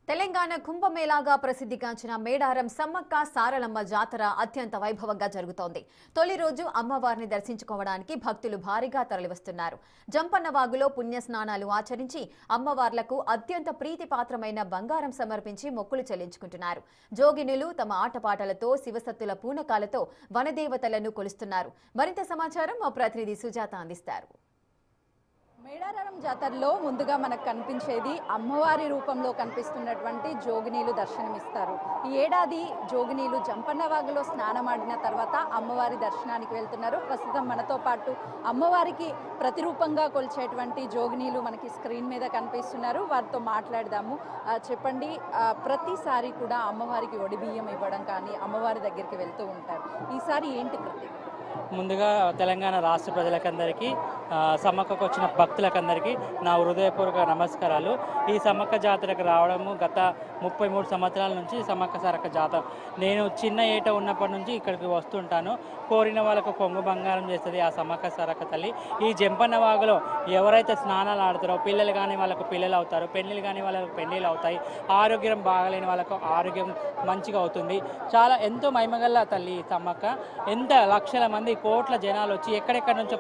తెలంగాణ కుంభమేళాగా ప్రసిద్ధిగాంచిన మేడారం సమ్మక్క సారలమ్మ జాతర అత్యంత వైభవంగా జరుగుతోంది. తొలి రోజు అమ్మవారిని దర్శించుకోవడానికి భక్తులు భారీగా తరలివస్తున్నారు. జంపన్నవాగులో పుణ్యస్నానాలు ఆచరించి అమ్మవార్లకు అత్యంత ప్రీతిపాత్రమైన బంగారం సమర్పించి మొక్కులు చెల్లించుకుంటున్నారు. జోగినులు తమ ఆటపాటలతో శివసత్తుల పూనకాలతో వనదేవతలను కొలుస్తున్నారు. మరింత సమాచారం మా ప్రతినిధి సుజాత అందిస్తారు. మేడారం జాతరలో ముందుగా మనకు కనిపించేది అమ్మవారి రూపంలో కనిపిస్తున్నటువంటి జోగినీలు దర్శనమిస్తారు. ఈ ఏడాది జోగినీలు జంపన్నవాగులో స్నానమాడిన తర్వాత అమ్మవారి దర్శనానికి వెళ్తున్నారు. ప్రస్తుతం మనతో పాటు అమ్మవారికి ప్రతిరూపంగా కొలిచేటువంటి జోగినీలు మనకి స్క్రీన్ మీద కనిపిస్తున్నారు. వారితో మాట్లాడదాము. చెప్పండి, ప్రతిసారి కూడా అమ్మవారికి ఒడిబియ్యం ఇవ్వడం కానీ అమ్మవారి దగ్గరికి వెళ్తూ ఉంటారు. ఈసారి ఏంటి ప్రత్యేకత? ముందుగా తెలంగాణ రాష్ట్ర ప్రజలకందరికీ, సమ్మక్కకు వచ్చిన భక్తులకందరికీ నా హృదయపూర్వక నమస్కారాలు. ఈ సమ్మక్క జాతరకు రావడము గత 33 సంవత్సరాల నుంచి సమ్మక్క సారక్క జాతర. నేను చిన్న ఏట ఉన్నప్పటి నుంచి ఇక్కడికి వస్తుంటాను. కోరిన వాళ్ళకు కొంగు బంగారం చేస్తుంది ఆ సమ్మక్క సారక్క తల్లి. ఈ జంపన్నవాగులో ఎవరైతే స్నానాలు ఆడతారో పిల్లలు కానీ వాళ్ళకు పిల్లలు అవుతారు, పెళ్ళిళ్ళు కానీ వాళ్ళకు పెళ్ళిళ్ళు అవుతాయి, ఆరోగ్యం బాగలేని వాళ్ళకు ఆరోగ్యం మంచిగా అవుతుంది. చాలా ఎంతో మహిమగల్ల తల్లి సమ్మక్క. ఎంత లక్షల మంది కోట్ల జనాలు వచ్చి ఎక్కడెక్కడి నుంచో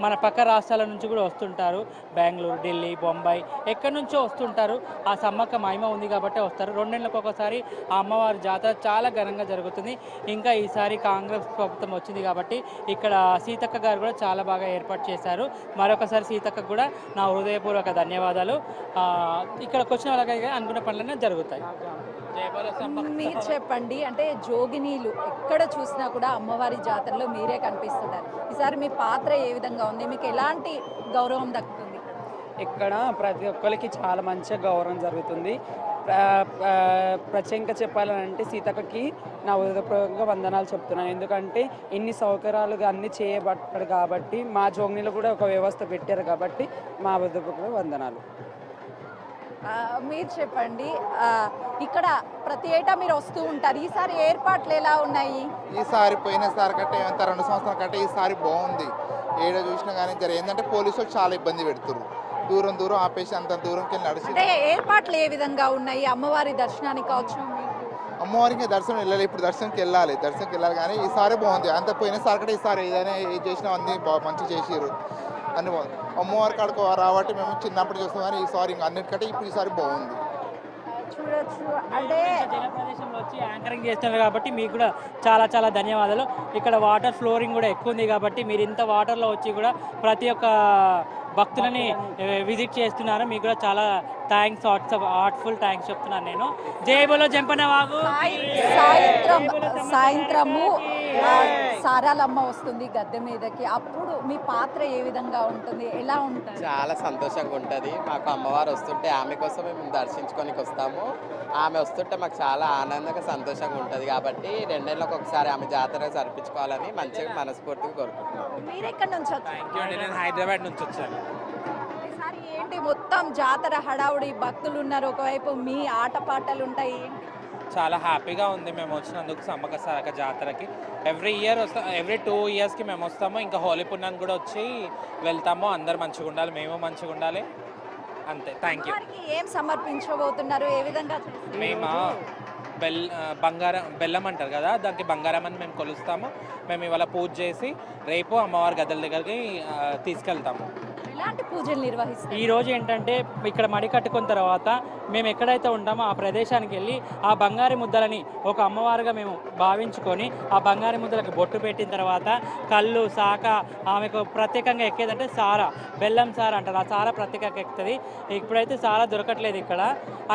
మన పక్క రాష్ట్రాల నుంచి కూడా వస్తుంటారు. బెంగళూరు, ఢిల్లీ, బొంబాయి ఎక్కడి నుంచో వస్తుంటారు. ఆ సమ్మక్క మహిమ ఉంది కాబట్టి వస్తారు. 2 నెలలకు ఒకసారి ఆ అమ్మవారి జాతర చాలా ఘనంగా జరుగుతుంది. ఇంకా ఈసారి కాంగ్రెస్ ప్రభుత్వం వచ్చింది కాబట్టి ఇక్కడ సీతక్క గారు కూడా చాలా బాగా ఏర్పాటు చేశారు. మరొకసారి సీతక్క కూడా నా హృదయపూర్వక ధన్యవాదాలు. ఇక్కడికి వచ్చిన వాళ్ళకి అనుకున్న పనులన్నీ జరుగుతాయి. మీరు చెప్పండి, అంటే జోగినీలు ఎక్కడ చూసినా కూడా అమ్మవారి జాతరలో మీరే కనిపిస్తున్నారు. ఈసారి మీ పాత్ర ఏ విధంగా ఉంది? మీకు ఎలాంటి గౌరవం దక్కుతుంది? ఇక్కడ ప్రతి ఒక్కరికి చాలా మంచిగా గౌరవం జరుగుతుంది. ప్రత్యేకంగా చెప్పాలంటే సీతక్కకి నా హృదయపూర్వకంగా వందనాలు చెప్తున్నాను. ఎందుకంటే ఇన్ని సౌకర్యాలుగా అన్నీ చేయబడ్డాడు కాబట్టి, మా జోగినీలో కూడా ఒక వ్యవస్థ పెట్టారు కాబట్టి మా హృదయపూర్వక వందనాలు. మీరు చెప్పండి, ఇక్కడ ప్రతి ఏటా మీరు వస్తూ ఉంటారు. ఈసారి ఏర్పాట్లు ఎలా ఉన్నాయి? ఈసారి పోయినసారి కంటే 2 సంవత్సరాల కంటే ఈసారి బాగుంది. ఏడో చూసినా కానీ ఏంటంటే పోలీసులు చాలా ఇబ్బంది పెడుతున్నారు. దూరం ఆపేసి అంత దూరంకి వెళ్ళి నడిచి. అంటే ఏర్పాట్లు ఏ విధంగా ఉన్నాయి? అమ్మవారి దర్శనానికి కావచ్చు, అమ్మవారికి దర్శనం వెళ్ళాలి. ఇప్పుడు దర్శనంకి వెళ్ళాలి కానీ ఈసారి బాగుంది. అంత పోయినసారి కంటే ఈసారి ఏదైనా చేసినా అన్నీ మంచిగా చేసారు అని బాగుంది. అమ్మవారి కాడకు రాబట్టి మేము చిన్నప్పుడు చూస్తాం కానీ ఈసారి ఇంకా అన్నిటికంటే ఇప్పుడు ఈసారి బాగుంది. చూడొచ్చు. అంటే ప్రదేశంలో వచ్చి యాంకరింగ్ చేస్తున్నారు కాబట్టి మీకు కూడా చాలా చాలా ధన్యవాదాలు. ఇక్కడ వాటర్ ఫ్లోరింగ్ కూడా ఎక్కువ ఉంది కాబట్టి మీరు ఇంత వాటర్లో వచ్చి కూడా ప్రతి ఒక్క భక్తులని విజిట్ చేస్తున్నారు. మీకు కూడా చాలా థ్యాంక్స్, హార్ట్ఫుల్ థ్యాంక్స్ చెప్తున్నాను నేను. జై బోలో జంపన్నవాగు. సాయంత్రము సారాలమ్మ వస్తుంది గద్దె మీదకి. అప్పుడు మీ పాత్ర ఏ విధంగా ఉంటుంది? ఎలా ఉంటుంది? చాలా సంతోషంగా ఉంటుంది. మాకు అమ్మవారు వస్తుంటే ఆమె కోసం మేము దర్శించుకోనికి వస్తాము. ఆమె వస్తుంటే మాకు చాలా ఆనందంగా సంతోషంగా ఉంటుంది. కాబట్టి 2 నెలలకు ఒకసారి ఆమె జాతర జరిపించుకోవాలని మంచిగా మనస్ఫూర్తిగా కోరుకుంటున్నాను. మీరు ఎక్కడి నుంచి వచ్చారు? నేను హైదరాబాద్ నుంచి వచ్చాను. ఈసారి ఏంటి మొత్తం జాతర హడావుడి, భక్తులు ఉన్నారు, ఒకవైపు మీ ఆటపాటలు ఉంటాయి. చాలా హ్యాపీగా ఉంది మేము వచ్చినందుకు సమ్మక్క సారక్క జాతరకి. ఎవ్రీ 2 ఇయర్స్కి మేము వస్తాము. ఇంకా హోలీ పుణ్యానికి కూడా వచ్చి వెళ్తాము. అందరు మంచిగా ఉండాలి, మేము మంచిగా ఉండాలి, అంతే. Thank you. ఏం సమర్పించబోతున్నారు? ఏ విధంగా? మేము బెల్లం అంటారు కదా, దానికి బంగారం అని మేము కొలుస్తాము. మేము ఇవాళ పూజ చేసి రేపు అమ్మవారి గద్దెల దగ్గరికి తీసుకెళ్తాము. ఎలాంటి పూజలు నిర్వహిస్తారు? ఈ రోజు ఏంటంటే ఇక్కడ మడి కట్టుకున్న తర్వాత మేము ఎక్కడైతే ఉంటామో ఆ ప్రదేశానికి వెళ్ళి ఆ బంగారు ముద్దలని ఒక అమ్మవారుగా మేము భావించుకొని ఆ బంగారు ముద్దలకు బొట్టు పెట్టిన తర్వాత కళ్ళు సాక ఆమెకు ప్రత్యేకంగా ఎక్కేదంటే సారా, బెల్లం సారా అంటారు. ఆ సారా ప్రత్యేకంగా ఎక్కుతుంది. ఇప్పుడైతే సారా దొరకట్లేదు ఇక్కడ.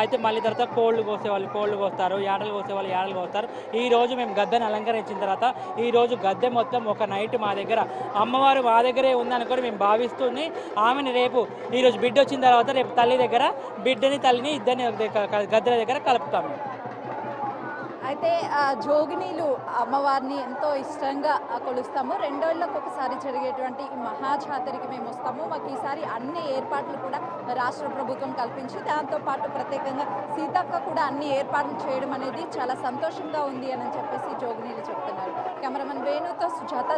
అయితే మళ్ళీ తర్వాత కోళ్ళు కోసేవాళ్ళు కోళ్ళు కోస్తారు, యాడలు కోసేవాళ్ళు యాడలు కోస్తారు. ఈ రోజు మేము గద్దెని అలంకరించిన తర్వాత ఈ రోజు గద్దె మొత్తం ఒక నైట్ మా దగ్గర అమ్మవారు మా దగ్గరే ఉందనుకొని మేము భావిస్తూనే ఆమెని రేపు ఈరోజు బిడ్డ వచ్చిన తర్వాత రేపు తల్లి దగ్గర బిడ్డని తల్లిని ఇద్దరిని గద్దెల దగ్గర కలుపుతాము. అయితే జోగినీలు అమ్మవారిని ఎంతో ఇష్టంగా కొలుస్తాము. 2 ఏళ్ళకు ఒకసారి జరిగేటువంటి ఈ మహాజాతరకి మేము వస్తాము. మాకు ఈసారి అన్ని ఏర్పాట్లు కూడా రాష్ట్ర ప్రభుత్వం కల్పించి దాంతోపాటు ప్రత్యేకంగా సీతక్క కూడా అన్ని ఏర్పాట్లు చేయడం అనేది చాలా సంతోషంగా ఉంది అని చెప్పేసి జోగినీలు చెప్తున్నారు. కెమెరామెన్ వేణుతో సుజాత.